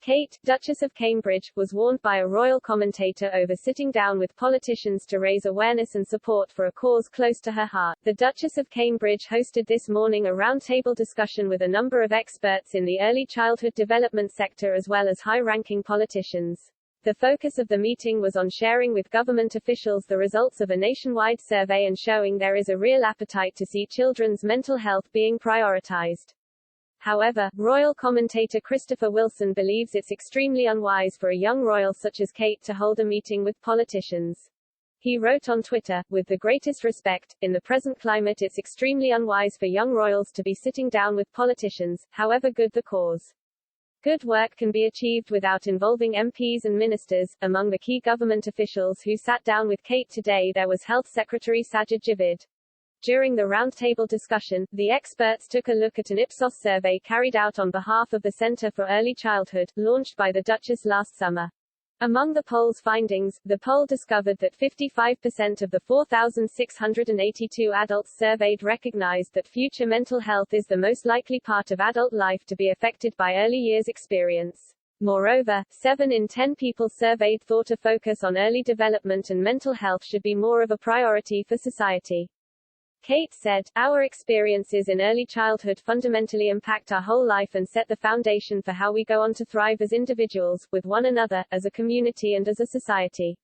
Kate, Duchess of Cambridge, was warned by a royal commentator over sitting down with politicians to raise awareness and support for a cause close to her heart. The Duchess of Cambridge hosted this morning a roundtable discussion with a number of experts in the early childhood development sector as well as high-ranking politicians. The focus of the meeting was on sharing with government officials the results of a nationwide survey and showing there is a real appetite to see children's mental health being prioritized. However, royal commentator Christopher Wilson believes it's extremely unwise for a young royal such as Kate to hold a meeting with politicians. He wrote on Twitter, "With the greatest respect, in the present climate it's extremely unwise for young royals to be sitting down with politicians, however good the cause. Good work can be achieved without involving MPs and ministers." Among the key government officials who sat down with Kate today there was Health Secretary Sajid Javid. During the roundtable discussion, the experts took a look at an Ipsos survey carried out on behalf of the Centre for Early Childhood, launched by the Duchess last summer. Among the poll's findings, the poll discovered that 55% of the 4,682 adults surveyed recognized that future mental health is the most likely part of adult life to be affected by early years experience. Moreover, 7 in 10 people surveyed thought a focus on early development and mental health should be more of a priority for society. Kate said, "Our experiences in early childhood fundamentally impact our whole life and set the foundation for how we go on to thrive as individuals, with one another, as a community and as a society.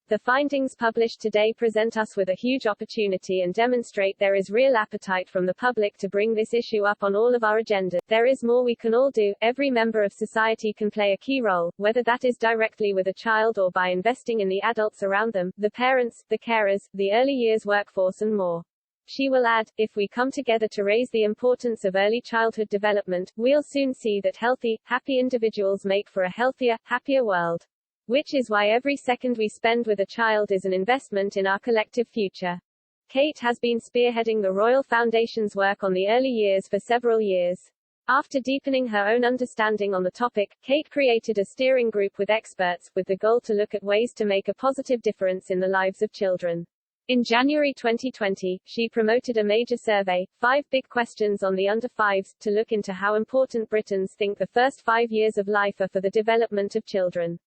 The findings published today present us with a huge opportunity and demonstrate there is real appetite from the public to bring this issue up on all of our agendas. There is more we can all do. Every member of society can play a key role, whether that is directly with a child or by investing in the adults around them, the parents, the carers, the early years workforce and more." She will add, "If we come together to raise the importance of early childhood development, we'll soon see that healthy, happy individuals make for a healthier, happier world. Which is why every second we spend with a child is an investment in our collective future." Kate has been spearheading the Royal Foundation's work on the early years for several years. After deepening her own understanding on the topic, Kate created a steering group with experts, with the goal to look at ways to make a positive difference in the lives of children. In January 2020, she promoted a major survey, 5 Big Questions on the Under-5s, to look into how important Britons think the first 5 years of life are for the development of children.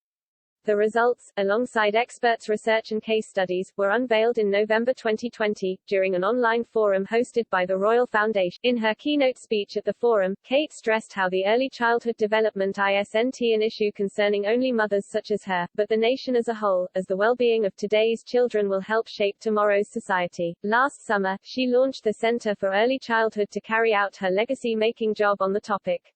The results, alongside experts' research and case studies, were unveiled in November 2020, during an online forum hosted by the Royal Foundation. In her keynote speech at the forum, Kate stressed how the early childhood development isn't an issue concerning only mothers such as her, but the nation as a whole, as the well-being of today's children will help shape tomorrow's society. Last summer, she launched the Center for Early Childhood to carry out her legacy-making job on the topic.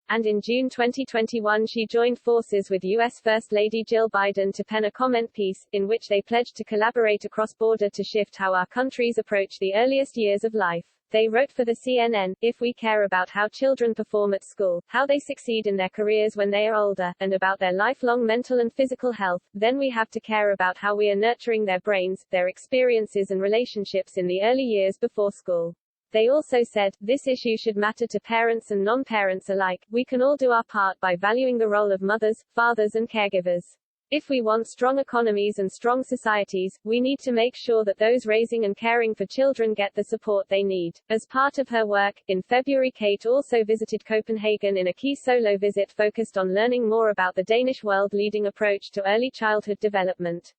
And in June 2021 she joined forces with U.S. First Lady Jill Biden to pen a comment piece, in which they pledged to collaborate across border to shift how our countries approach the earliest years of life. They wrote for the CNN, "If we care about how children perform at school, how they succeed in their careers when they are older, and about their lifelong mental and physical health, then we have to care about how we are nurturing their brains, their experiences and relationships in the early years before school." They also said, "This issue should matter to parents and non-parents alike. We can all do our part by valuing the role of mothers, fathers and caregivers. If we want strong economies and strong societies, we need to make sure that those raising and caring for children get the support they need." As part of her work, in February Kate also visited Copenhagen in a key solo visit focused on learning more about the Danish world-leading approach to early childhood development.